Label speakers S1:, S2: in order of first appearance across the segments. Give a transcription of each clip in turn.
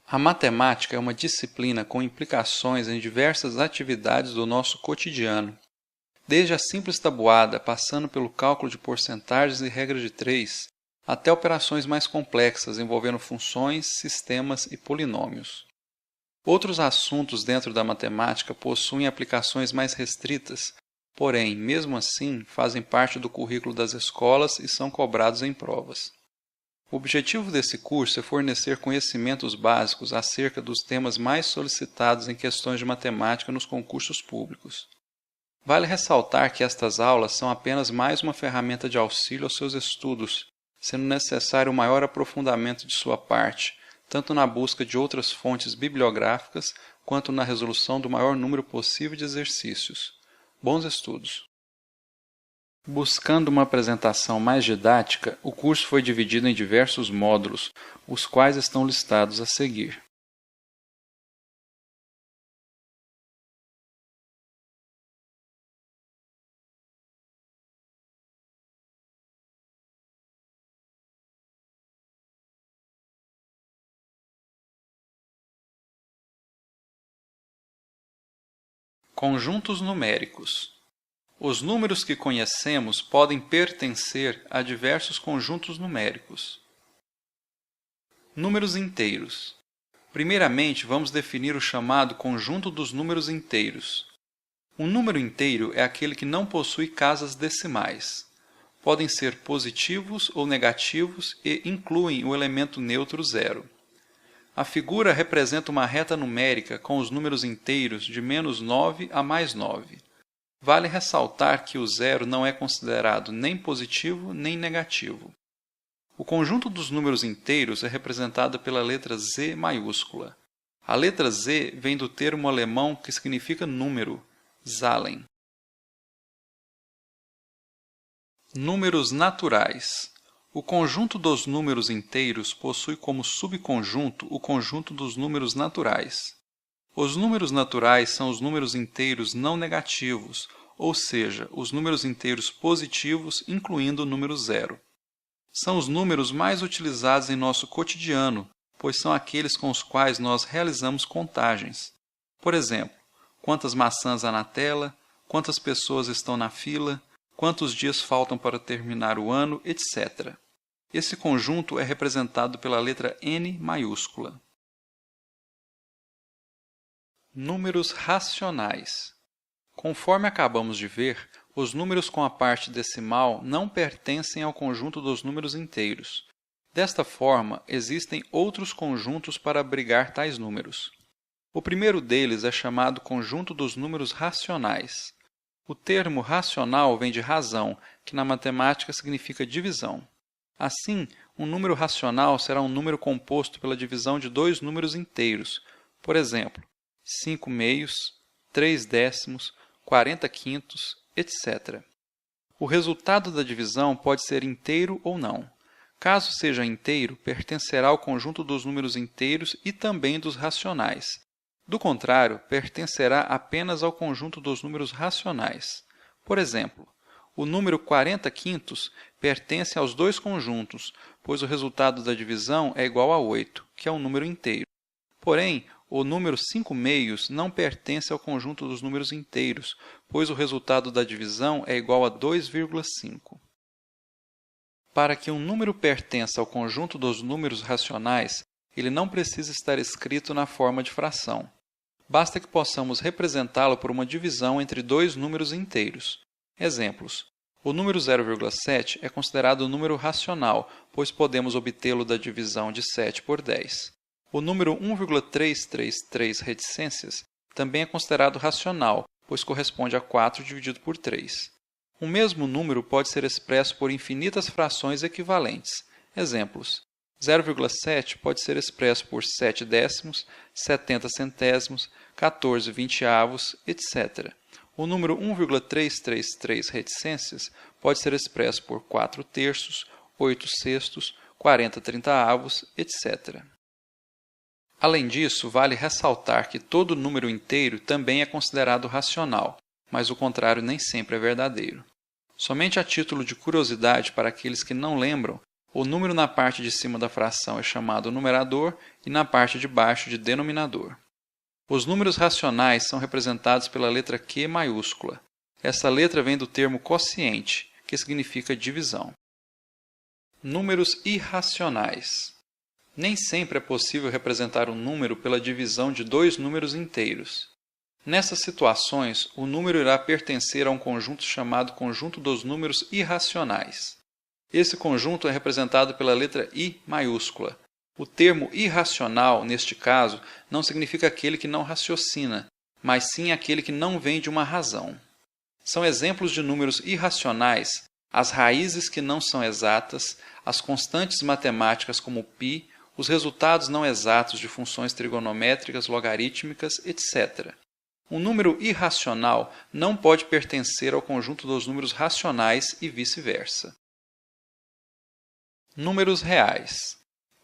S1: A matemática é uma disciplina com implicações em diversas atividades do nosso cotidiano. Desde a simples tabuada, passando pelo cálculo de porcentagens e regra de 3, até operações mais complexas envolvendo funções, sistemas e polinômios. Outros assuntos dentro da matemática possuem aplicações mais restritas, porém, mesmo assim, fazem parte do currículo das escolas e são cobrados em provas. O objetivo desse curso é fornecer conhecimentos básicos acerca dos temas mais solicitados em questões de matemática nos concursos públicos. Vale ressaltar que estas aulas são apenas mais uma ferramenta de auxílio aos seus estudos, sendo necessário um maior aprofundamento de sua parte, tanto na busca de outras fontes bibliográficas, quanto na resolução do maior número possível de exercícios. Bons estudos! Buscando uma apresentação mais didática, o curso foi dividido em diversos módulos, os quais estão listados a seguir. Conjuntos numéricos. Os números que conhecemos podem pertencer a diversos conjuntos numéricos. Números inteiros. Primeiramente, vamos definir o chamado conjunto dos números inteiros. Um número inteiro é aquele que não possui casas decimais. Podem ser positivos ou negativos e incluem o elemento neutro zero. A figura representa uma reta numérica com os números inteiros de -9 a +9. Vale ressaltar que o zero não é considerado nem positivo nem negativo. O conjunto dos números inteiros é representado pela letra Z maiúscula. A letra Z vem do termo alemão que significa número, Zahlen. Números naturais. O conjunto dos números inteiros possui como subconjunto o conjunto dos números naturais. Os números naturais são os números inteiros não negativos, ou seja, os números inteiros positivos, incluindo o número zero. São os números mais utilizados em nosso cotidiano, pois são aqueles com os quais nós realizamos contagens. Por exemplo, quantas maçãs há na tela, quantas pessoas estão na fila, quantos dias faltam para terminar o ano, etc. Esse conjunto é representado pela letra N maiúscula. Números racionais. Conforme acabamos de ver, os números com a parte decimal não pertencem ao conjunto dos números inteiros. Desta forma, existem outros conjuntos para abrigar tais números. O primeiro deles é chamado conjunto dos números racionais. O termo racional vem de razão, que na matemática significa divisão. Assim, um número racional será um número composto pela divisão de dois números inteiros, por exemplo, 5 meios, 3 décimos, 40 quintos, etc. O resultado da divisão pode ser inteiro ou não. Caso seja inteiro, pertencerá ao conjunto dos números inteiros e também dos racionais. Do contrário, pertencerá apenas ao conjunto dos números racionais. Por exemplo, o número 40 quintos pertence aos dois conjuntos, pois o resultado da divisão é igual a 8, que é um número inteiro. Porém, o número 5 meios não pertence ao conjunto dos números inteiros, pois o resultado da divisão é igual a 2,5. Para que um número pertença ao conjunto dos números racionais, ele não precisa estar escrito na forma de fração. Basta que possamos representá-lo por uma divisão entre dois números inteiros. Exemplos. O número 0,7 é considerado um número racional, pois podemos obtê-lo da divisão de 7 por 10. O número 1,333 reticências também é considerado racional, pois corresponde a 4 dividido por 3. O mesmo número pode ser expresso por infinitas frações equivalentes. Exemplos. 0,7 pode ser expresso por 7 décimos, 70 centésimos, 14 vinteavos, etc. O número 1,333 reticências pode ser expresso por 4 terços, 8 sextos, 40 trintaavos, etc. Além disso, vale ressaltar que todo número inteiro também é considerado racional, mas o contrário nem sempre é verdadeiro. Somente a título de curiosidade para aqueles que não lembram, O número na parte de cima da fração é chamado numerador e na parte de baixo de denominador. Os números racionais são representados pela letra Q maiúscula. Essa letra vem do termo quociente, que significa divisão. Números irracionais. Nem sempre é possível representar um número pela divisão de dois números inteiros. Nessas situações, o número irá pertencer a um conjunto chamado conjunto dos números irracionais. Esse conjunto é representado pela letra I maiúscula. O termo irracional, neste caso, não significa aquele que não raciocina, mas sim aquele que não vem de uma razão. São exemplos de números irracionais as raízes que não são exatas, as constantes matemáticas como π, os resultados não exatos de funções trigonométricas, logarítmicas, etc. Um número irracional não pode pertencer ao conjunto dos números racionais e vice-versa. Números reais.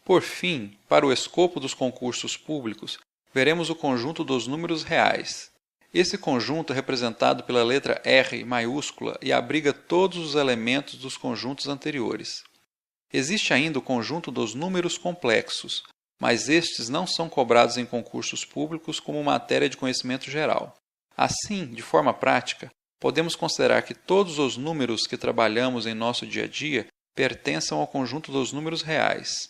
S1: Por fim, para o escopo dos concursos públicos, veremos o conjunto dos números reais. Esse conjunto é representado pela letra R maiúscula e abriga todos os elementos dos conjuntos anteriores. Existe ainda o conjunto dos números complexos, mas estes não são cobrados em concursos públicos como matéria de conhecimento geral. Assim, de forma prática, podemos considerar que todos os números que trabalhamos em nosso dia a dia pertençam ao conjunto dos números reais.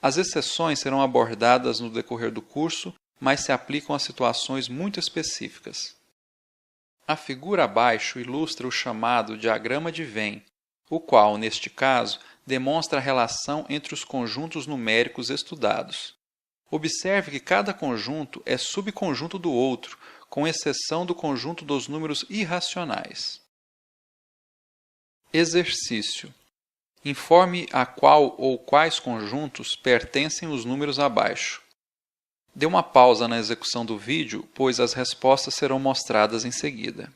S1: As exceções serão abordadas no decorrer do curso, mas se aplicam a situações muito específicas. A figura abaixo ilustra o chamado diagrama de Venn, o qual, neste caso, demonstra a relação entre os conjuntos numéricos estudados. Observe que cada conjunto é subconjunto do outro, com exceção do conjunto dos números irracionais. Exercício. Informe a qual ou quais conjuntos pertencem os números abaixo. Dê uma pausa na execução do vídeo, pois as respostas serão mostradas em seguida.